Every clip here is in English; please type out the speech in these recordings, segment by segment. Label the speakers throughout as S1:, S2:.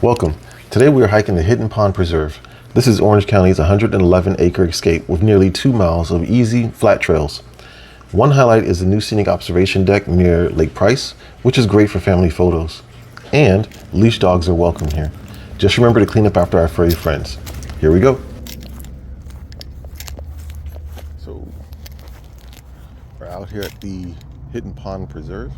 S1: Welcome. Today we are hiking the Hidden Pond Preserve. This is Orange County's 111-acre escape with nearly 2 miles of easy, flat trails. One highlight is the new scenic observation deck near Lake Price, which is great for family photos. And leash dogs are welcome here. Just remember to clean up after our furry friends. Here we go. So we're out here at the Hidden Pond Preserve.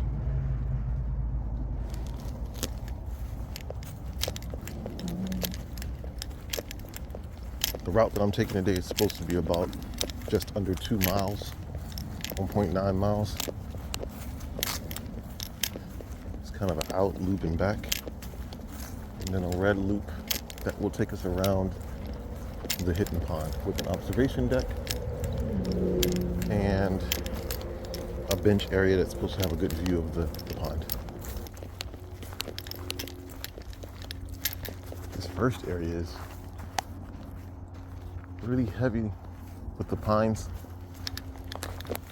S1: The route that I'm taking today is supposed to be about just under 2 miles, 1.9 miles. It's kind of an out loop and back, and then a red loop that will take us around the Hidden Pond with an observation deck and a bench area that's supposed to have a good view of the pond. This first area is really heavy with the pines,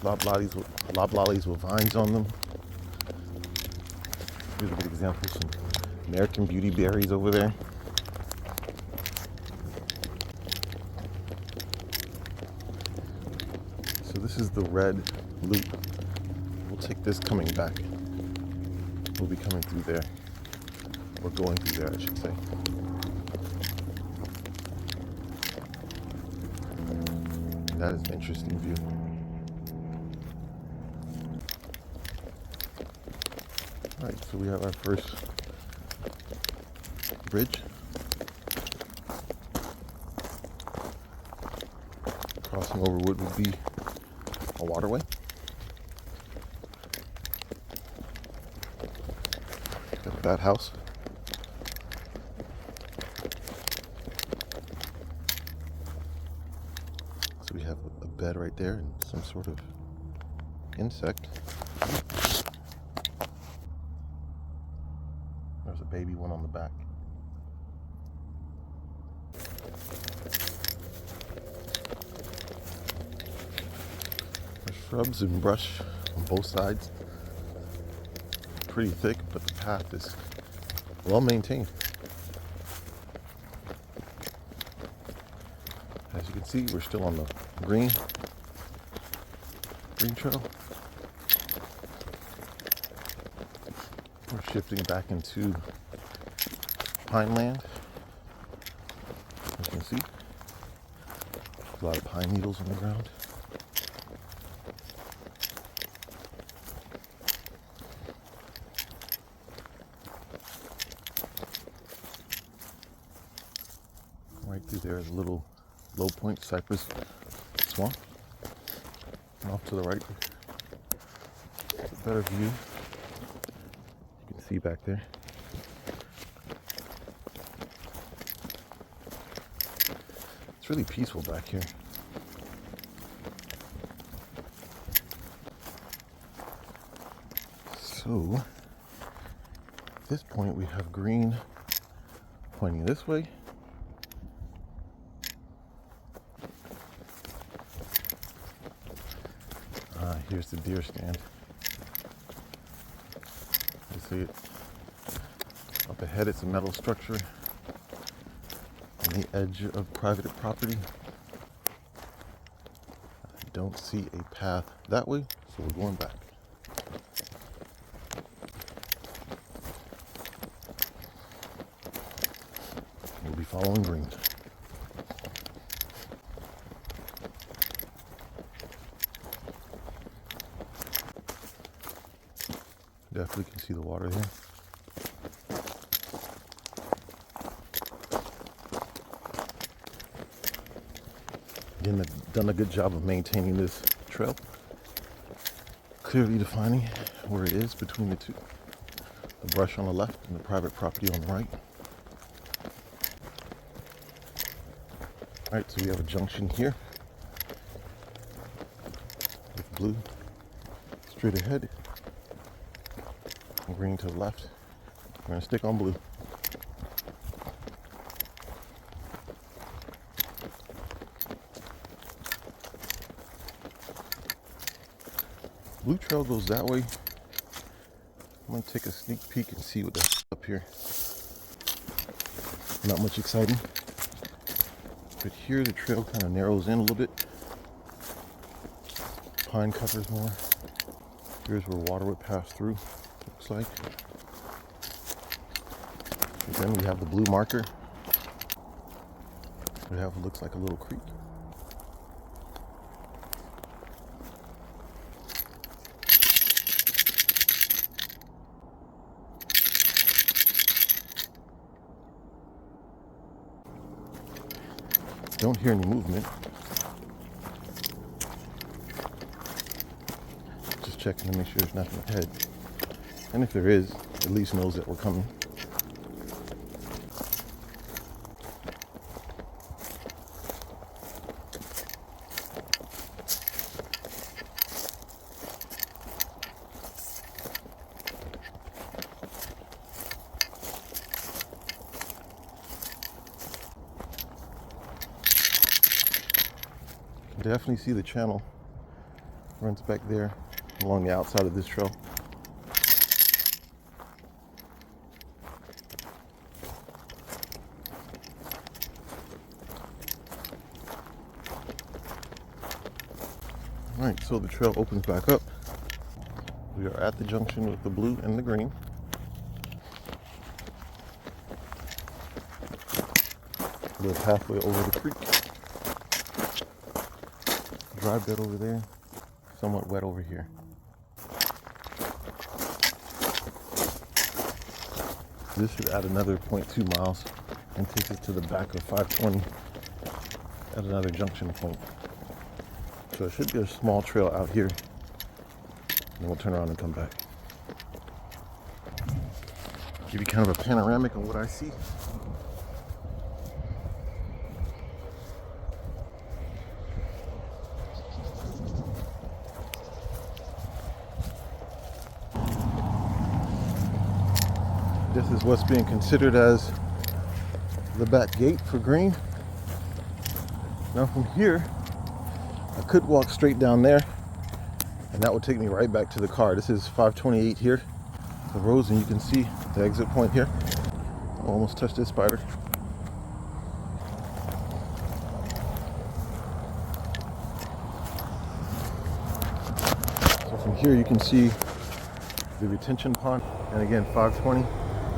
S1: loblollies with vines on them. Here's a good example of some American beauty berries over there. So this is the red loop. We'll take this coming back. We'll be coming through there, or going through there, I should say. That is an interesting view. All right, so we have our first bridge. Crossing over what would be a waterway. Got that house. So we have a bed right there and some sort of insect. There's a baby one on the back. There's shrubs and brush on both sides. Pretty thick, but the path is well maintained. As you can see, we're still on the green trail. We're shifting back into pine land. As you can see, a lot of pine needles on the ground. Right through there is a little low point cypress swamp. And off to the right, a better view. You can see back there. It's really peaceful back here. So, at this point we have green pointing this way. Here's the deer stand. You see it up ahead. It's a metal structure on the edge of private property. I don't see a path that way, so we're going back. We'll be following green. Definitely can see the water here. Again, they've done a good job of maintaining this trail, clearly defining where it is between the two. The brush on the left and the private property on the right. All right, so we have a junction here with blue straight ahead. Green to the left. We're going to stick on blue. Blue trail goes that way. I'm going to take a sneak peek and see what that's up here. Not much exciting. But here the trail kind of narrows in a little bit. Pine covers more. Here's where water would pass through, looks like. And then we have the blue marker. We have what looks like a little creek. Don't hear any movement. Just checking to make sure there's nothing ahead. And if there is, at least knows that we're coming. Definitely see the channel runs back there along the outside of this trail. All right, so the trail opens back up. We are at the junction with the blue and the green. A little pathway over the creek. Dry bed over there, somewhat wet over here. This should add another 0.2 miles and take us to the back of 520 at another junction point. So it should be a small trail out here, and we'll turn around and come back. Give you kind of a panoramic on what I see. This is what's being considered as the back gate for green. Now from here, I could walk straight down there, and that would take me right back to the car. This is 528 here, the roads, and you can see the exit point here. I almost touched this spider. So from here you can see the retention pond, and again 520.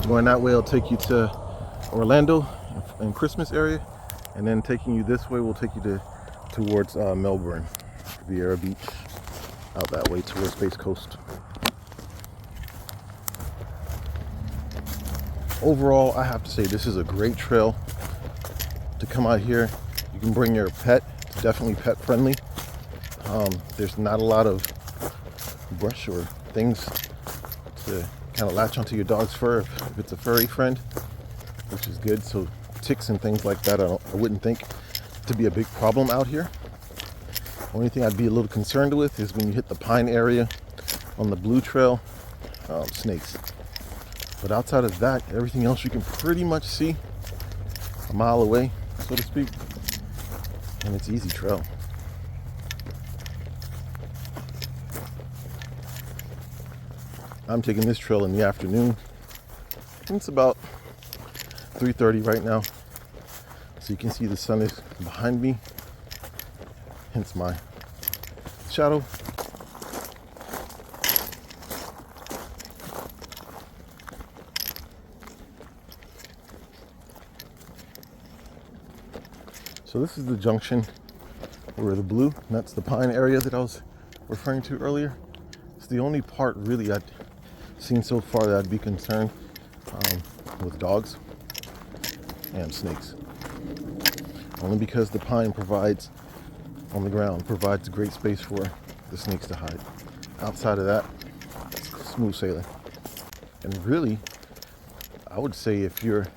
S1: Going that way will take you to Orlando and Christmas area, and then taking you this way will take you towards Melbourne, Vieira Beach, out that way towards Space Coast. Overall, I have to say this is a great trail to come out here. You can bring your pet. It's definitely pet friendly. There's not a lot of brush or things to kind of latch onto your dog's fur if it's a furry friend, which is good. So ticks and things like that, I wouldn't think to be a big problem out here. Only thing I'd be a little concerned with is when you hit the pine area on the blue trail, snakes. But outside of that, everything else you can pretty much see a mile away, so to speak, and it's easy trail. I'm taking this trail in the afternoon. It's about 3:30 right now. So you can see the sun is behind me, hence my shadow. So this is the junction where the blue, and that's the pine area that I was referring to earlier. It's the only part really I'd seen so far that I'd be concerned with dogs and snakes. Only because the pine provides, on the ground, provides great space for the snakes to hide. Outside of that, it's smooth sailing. And really, I would say if you're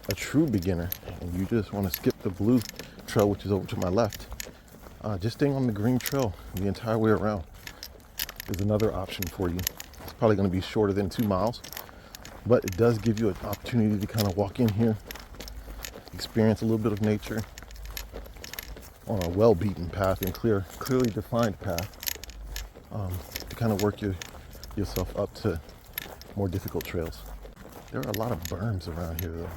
S1: a true beginner and you just want to skip the blue trail, which is over to my left, just staying on the green trail the entire way around is another option for you. It's probably going to be shorter than 2 miles, but it does give you an opportunity to kind of walk in here, experience a little bit of nature on a well-beaten path and clearly defined path, to kind of work yourself up to more difficult trails. There are a lot of berms around here though.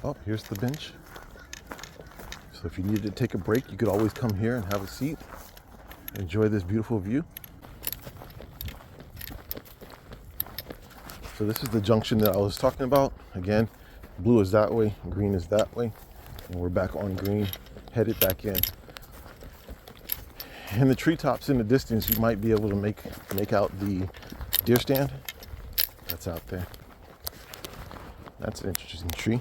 S1: Oh, here's the bench. So if you needed to take a break, you could always come here and have a seat. Enjoy this beautiful view. So this is the junction that I was talking about. Again, blue is that way, green is that way. And we're back on green, headed back in. In the treetops in the distance, you might be able to make out the deer stand that's out there. That's an interesting tree.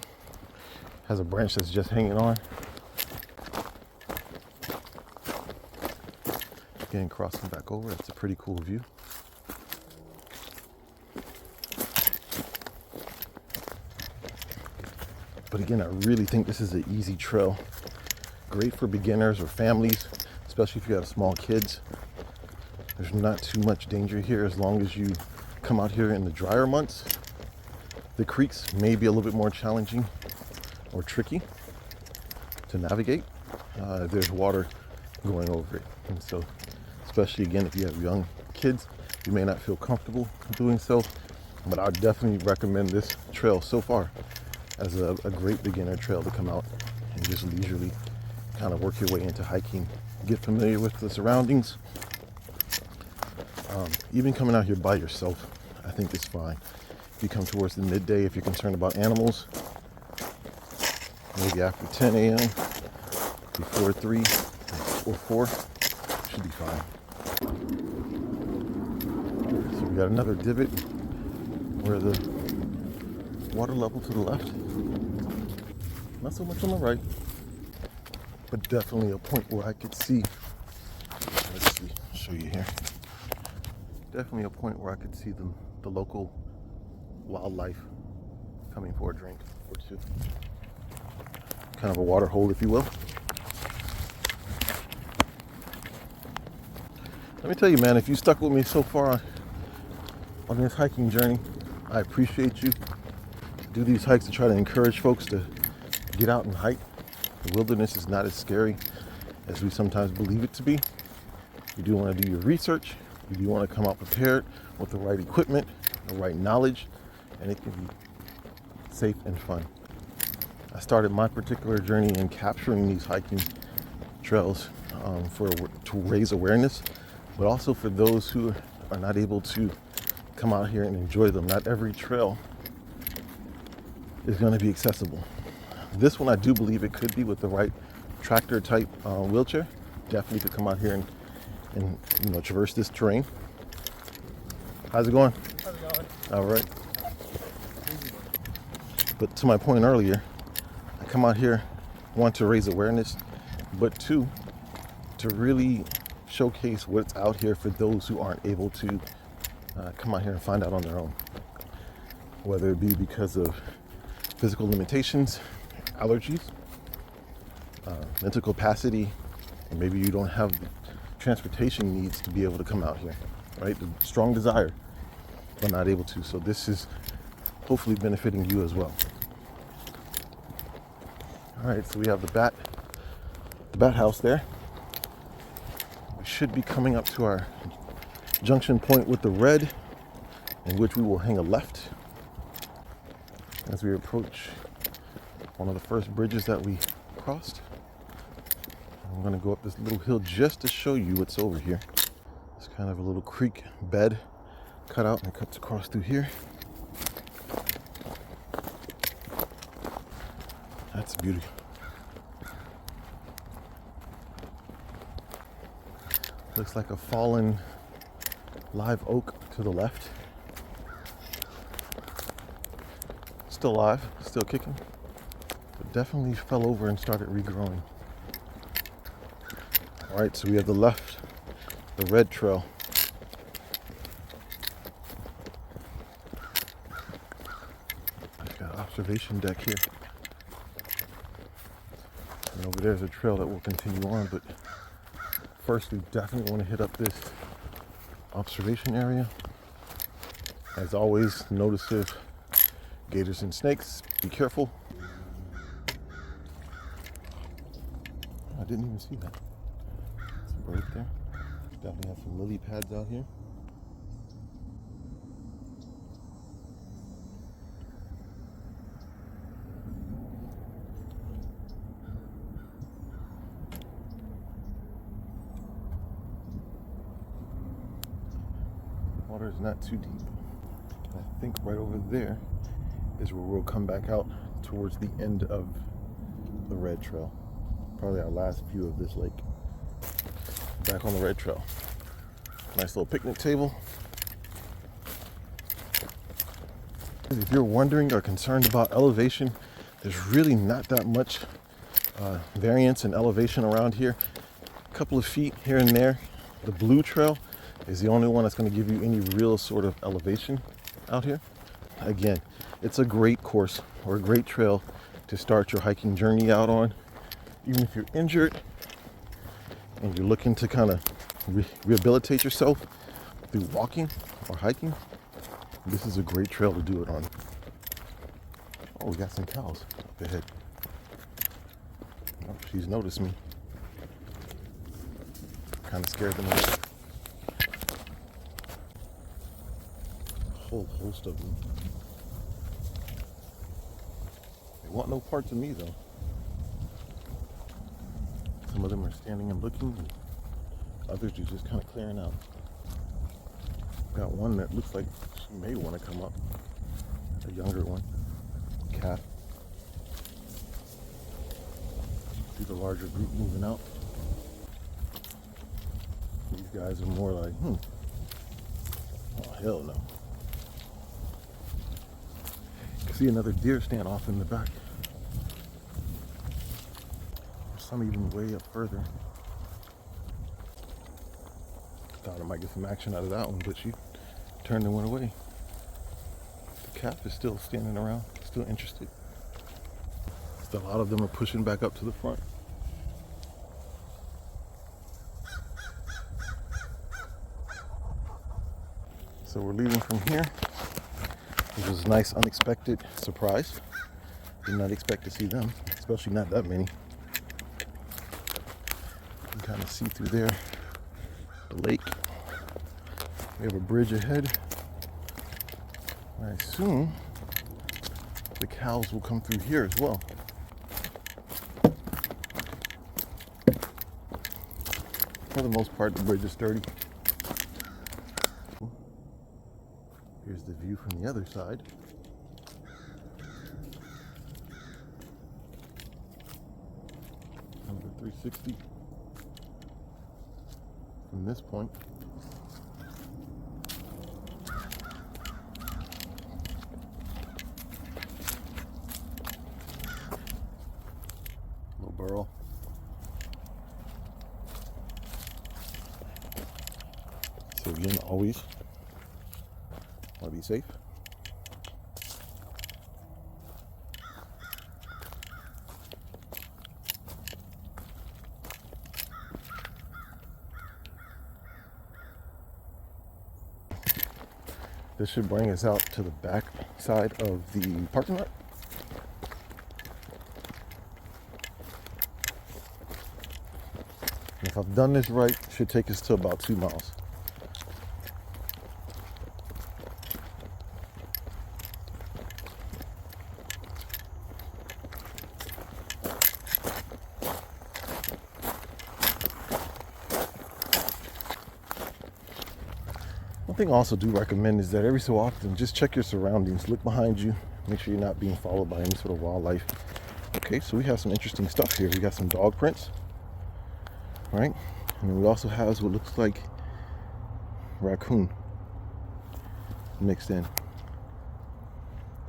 S1: Has a branch that's just hanging on. Again, crossing back over, that's a pretty cool view. But again, I really think this is an easy trail. Great for beginners or families, especially if you have small kids. There's not too much danger here as long as you come out here in the drier months. The creeks may be a little bit more challenging or tricky to navigate. There's water going over it. And so, especially again, if you have young kids, you may not feel comfortable doing so. But I would definitely recommend this trail so far as a great beginner trail to come out and just leisurely kind of work your way into hiking, get familiar with the surroundings. Even coming out here by yourself, I think is fine. If you come towards the midday, if you're concerned about animals, maybe after 10 a.m., before 3 or 4, should be fine. So we got another divot where the water level to the left, not so much on the right, but definitely a point where I could see, let's see, I'll show you here. Definitely a point where I could see the local wildlife coming for a drink or two. Kind of a water hole, if you will. Let me tell you, man, if you stuck with me so far on this hiking journey, I appreciate you. Do these hikes to try to encourage folks to get out and hike. The wilderness is not as scary as we sometimes believe it to be. You do want to do your research. You do want to come out prepared with the right equipment, the right knowledge, and it can be safe and fun. I started my particular journey in capturing these hiking trails to raise awareness, but also for those who are not able to come out here and enjoy them. Not every trail is going to be accessible. This one I do believe it could be with the right tractor type wheelchair. Definitely could come out here and traverse this terrain. How's it going?
S2: How's it going?
S1: All right. But to my point earlier, I come out here, one, to raise awareness, but two, to really showcase what's out here for those who aren't able to come out here and find out on their own. Whether it be because of physical limitations, allergies, mental capacity, or maybe you don't have the transportation needs to be able to come out here, right? The strong desire, but not able to. So this is hopefully benefiting you as well. All right, so we have the bat house there. We should be coming up to our junction point with the red, in which we will hang a left as we approach one of the first bridges that we crossed. I'm gonna go up this little hill just to show you what's over here. It's kind of a little creek bed cut out and cuts across through here. That's beautiful. Looks like a fallen live oak to the left. Still alive, still kicking, but definitely fell over and started regrowing. All right, so we have the left, the red trail. I've got an observation deck here. And over there's a trail that will continue on, but first we definitely want to hit up this observation area. As always, notice if gators and snakes, be careful. I didn't even see that. It's a bird there. Definitely have some lily pads out here. water is not too deep. I think right over there is where we'll come back out towards the end of the red trail. Probably our last view of this lake. Back on the red trail. Nice little picnic table. If you're wondering or concerned about elevation, there's really not that much variance in elevation around here. A couple of feet here and there. The blue trail is the only one that's going to give you any real sort of elevation out here. Again, it's a great course or a great trail to start your hiking journey out on. Even if you're injured and you're looking to kind of rehabilitate yourself through walking or hiking, this is a great trail to do it on. Oh, we got some cows up ahead. Oh, she's noticed me. Kind of scared them away. A whole host of them. They want no parts of me though. Some of them are standing and looking, and others are just kind of clearing out. Got one that looks like she may want to come up. A younger one. Calf. See the larger group moving out. These guys are more like, oh hell no. You can see another deer stand off in the back. Some even way up further. Thought I might get some action out of that one, but she turned and went away. The calf is still standing around, still interested. Still, a lot of them are pushing back up to the front. So we're leaving from here. It was a nice unexpected surprise. Did not expect to see them, especially not that many. You can kind of see through there the lake. We have a bridge ahead. I assume the cows will come through here as well. For the most part, the bridge is sturdy. Here's the view from the other side. Kind of a 360 from this point. Little burrow. So again, always want to be safe. This should bring us out to the back side of the parking lot. And if I've done this right, it should take us to about 2 miles. One thing I also do recommend is that every so often, just check your surroundings. Look behind you. Make sure you're not being followed by any sort of wildlife. Okay, so we have some interesting stuff here. We got some dog prints, right? And then we also have what looks like raccoon mixed in.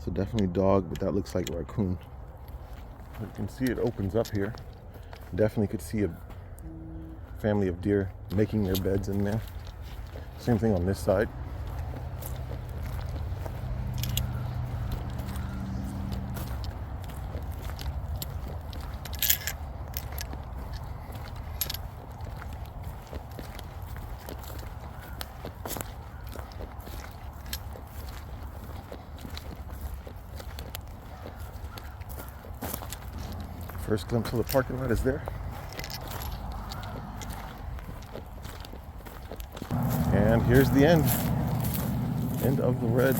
S1: So definitely dog, but that looks like raccoon. You can see it opens up here. Definitely could see a family of deer making their beds in there. Same thing on this side. First glimpse of the parking lot is there. And here's the end of the red.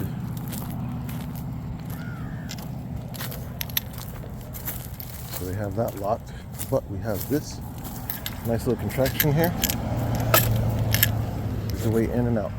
S1: So they have that locked, but we have this nice little contraction here. There's a way in and out.